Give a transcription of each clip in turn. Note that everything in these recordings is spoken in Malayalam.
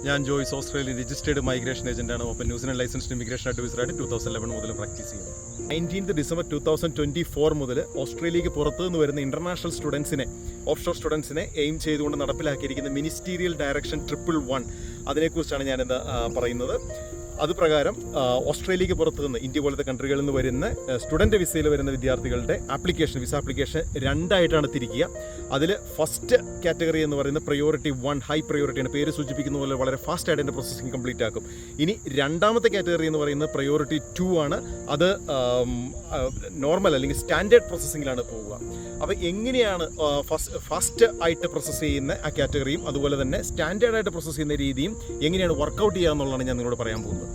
ഞാൻ ജോയ്സ് ഓസ്ട്രേലിയൻ രജിസ്റ്റേർഡ് മൈഗ്രേഷൻ ഏജന്റാണ്. ഓപ്പൺ ന്യൂസിലൻഡ് ലൈസൻസ്ഡ് ഇമിഗ്രേഷൻ അഡ്വൈസറായിട്ട് 2011 മുതൽ പ്രാക്ടീസ് ചെയ്യുന്നു. 19 ഡിസംബർ 2024 മുതൽ ഓസ്ട്രേലിയക്ക് പുറത്തു നിന്ന് വരുന്ന ഇന്റർനാഷണൽ സ്റ്റുഡൻസിനെ, ഓഫ് സ്റ്റുഡൻസിനെ എയിം ചെയ്തുകൊണ്ട് നടപ്പിലാക്കിയിരിക്കുന്ന മിനിസ്റ്റീരിയൽ ഡയറക്ഷൻ 111 അതിനെക്കുറിച്ചാണ് ഞാനിന്ന് പറയുന്നത്. അതുപ്രകാരം ഓസ്ട്രേലിയക്ക് പുറത്തു നിന്ന്, ഇന്ത്യ പോലത്തെ കൺട്രികളിൽ നിന്ന് വരുന്ന സ്റ്റുഡൻറ്റ് വിസയിൽ വരുന്ന വിദ്യാർത്ഥികളുടെ വിസ ആപ്ലിക്കേഷൻ രണ്ടായിട്ടാണ് തിരിക്കുക. അതിൽ ഫസ്റ്റ് കാറ്റഗറി എന്ന് പറയുന്നത് പ്രയോറിറ്റി 1 ഹൈ പ്രയോറിറ്റിയാണ്. പേര് സൂചിപ്പിക്കുന്ന പോലെ വളരെ ഫാസ്റ്റ് ആയിട്ട് എൻ്റെ പ്രോസസ്സിങ് കംപ്ലീറ്റ് ആക്കും. ഇനി രണ്ടാമത്തെ കാറ്റഗറി എന്ന് പറയുന്നത് പ്രയോറിറ്റി 2 ആണ്. അത് നോർമൽ അല്ലെങ്കിൽ സ്റ്റാൻഡേർഡ് പ്രോസസ്സിങ്ങിലാണ് പോവുക. അപ്പോൾ എങ്ങനെയാണ് ഫാസ്റ്റ് ആയിട്ട് പ്രോസസ്സ് ചെയ്യുന്ന ആ കാറ്റഗറിയും അതുപോലെ തന്നെ സ്റ്റാൻഡേർഡായിട്ട് പ്രോസസ്സ് ചെയ്യുന്ന രീതിയും എങ്ങനെയാണ് വർക്കൗട്ട് ചെയ്യുക എന്നുള്ളതാണ് ഞാൻ നിങ്ങളോട് പറയാൻ പോകുന്നത്.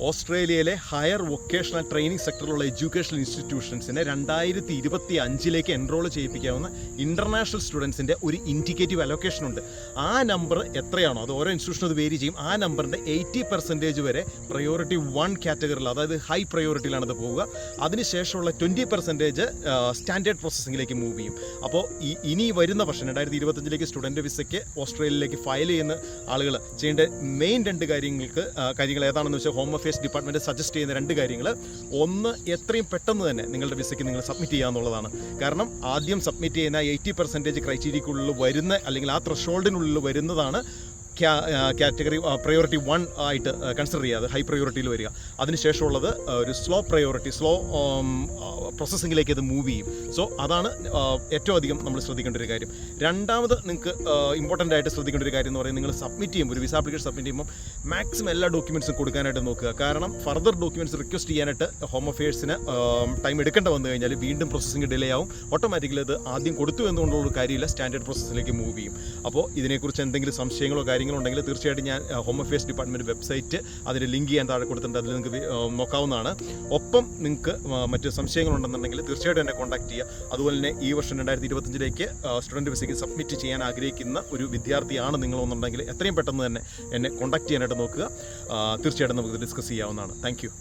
ഓസ്ട്രേലിയയിലെ ഹയർ വൊക്കേഷണൽ ട്രെയിനിങ് സെക്ടറിലുള്ള എഡ്യൂക്കേഷണൽ ഇൻസ്റ്റിറ്റ്യൂഷൻസിനെ 2025 എൻറോൾ ചെയ്യിപ്പിക്കാവുന്ന ഇൻ്റർനാഷണൽ സ്റ്റുഡൻസിൻ്റെ ഒരു ഇൻഡിക്കേറ്റീവ് അലോക്കേഷൻ ഉണ്ട്. ആ നമ്പർ എത്രയാണോ, അത് ഓരോ ഇൻസ്റ്റിറ്റ്യൂഷനും അത് വേരി ചെയ്യും. ആ നമ്പറിൻ്റെ 80% വരെ പ്രയോറിറ്റി 1 കാറ്റഗറിയിൽ, അതായത് ഹൈ പ്രയോറിറ്റിയിലാണ് അത് പോവുക. അതിനുശേഷമുള്ള 20% സ്റ്റാൻഡേർഡ് പ്രോസസ്സിങ്ങിലേക്ക് മൂവ് ചെയ്യും. അപ്പോൾ ഇനി വരുന്ന വർഷം 2025 സ്റ്റുഡൻറ്റ് വിസയ്ക്ക് ഓസ്ട്രേലിയയിലേക്ക് ഫയൽ ചെയ്യുന്ന ആളുകൾ ചെയ്യേണ്ട മെയിൻ 2 കാര്യങ്ങൾ ഏതാണെന്ന് വെച്ചാൽ ഹോം അഫയേഴ്സ് ഡിപ്പാർട്ട്മെൻറ്റ് സജസ്റ്റ് ചെയ്യുന്ന 2 കാര്യങ്ങൾ. ഒന്ന്, എത്രയും പെട്ടെന്ന് തന്നെ നിങ്ങളുടെ വിസയ്ക്ക് നിങ്ങൾ സബ്മിറ്റ് ചെയ്യുക എന്നുള്ളതാണ്. കാരണം ആദ്യം സബ്മിറ്റ് ചെയ്യുന്ന 80% ക്രൈറ്റീരിയക്കുള്ളിൽ വരുന്ന, അല്ലെങ്കിൽ ആ ത്രഷോൾഡിനുള്ളിൽ വരുന്നതാണ് കാറ്റഗറി പ്രയോറിറ്റി 1 ആയിട്ട് കൺസിഡർ ചെയ്യുക, അത് ഹൈ പ്രയോറിറ്റിയിൽ വരിക. അതിനുശേഷമുള്ളത് ഒരു സ്ലോ പ്രോസസ്സിങ്ങിലേക്ക് അത് മൂവ് ചെയ്യും. സോ അതാണ് ഏറ്റവും അധികം നമ്മൾ ശ്രദ്ധിക്കേണ്ട ഒരു കാര്യം. രണ്ടാമത് നിങ്ങൾക്ക് ഇമ്പോർട്ടൻ്റ് ആയിട്ട് ശ്രദ്ധിക്കേണ്ട ഒരു കാര്യം എന്ന് പറയുന്നത്, നിങ്ങൾ സബ്മിറ്റ് ചെയ്യുമ്പോൾ, ഒരു വിസ ആപ്ലിക്കേഷൻ സബ്മിറ്റ് ചെയ്യുമ്പോൾ മാക്സിമം എല്ലാ ഡോക്യുമെൻറ്റ്സും കൊടുക്കാനായിട്ട് നോക്കുക. കാരണം ഫർദർ ഡോക്യുമെൻറ്റ്സ് റിക്വസ്റ്റ് ചെയ്യാനായിട്ട് ഹോം അഫയേഴ്സിന് ടൈം എടുക്കേണ്ട വന്നു കഴിഞ്ഞാൽ വീണ്ടും പ്രോസസ്സിങ് ഡിലേ ആവും. ഓട്ടോമാറ്റിക്കലി അത് ആദ്യം കൊടുത്തു എന്നുകൊണ്ടുള്ള കാര്യമില്ല, സ്റ്റാൻഡേർഡ് പ്രോസസ്സിലേക്ക് മൂവ് ചെയ്യും. അപ്പോൾ ഇതിനെക്കുറിച്ച് എന്തെങ്കിലും സംശയങ്ങളോ കാര്യങ്ങളുണ്ടെങ്കിൽ തീർച്ചയായിട്ടും ഞാൻ ഹോം അഫയേഴ്സ് ഡിപ്പാർട്ട്മെൻറ്റ് വെബ്സൈറ്റ് അതിൻ്റെ ലിങ്ക് ഞാൻ താഴെ കൊടുത്തിട്ടുണ്ട്, അതിൽ നിങ്ങൾക്ക് നോക്കാവുന്നതാണ്. ഒപ്പം നിങ്ങൾക്ക് മറ്റ് സംശയങ്ങളുണ്ടെന്നുണ്ടെങ്കിൽ തീർച്ചയായിട്ടും എന്നെ കോൺടാക്ട് ചെയ്യുക. അതുപോലെ തന്നെ ഈ വർഷം 2025 സ്റ്റുഡൻറ്റ് വിസയ്ക്ക് സബ്മിറ്റ് ചെയ്യാൻ ആഗ്രഹിക്കുന്ന ഒരു വിദ്യാർത്ഥിയാണ് നിങ്ങളെന്നുണ്ടെങ്കിൽ എത്രയും പെട്ടെന്ന് തന്നെ എന്നെ കോൺടാക്ട് ചെയ്യാനായിട്ട് നോക്കുക. തീർച്ചയായിട്ടും നമുക്ക് ഡിസ്കസ് ചെയ്യാവുന്നതാണ്. Thank you.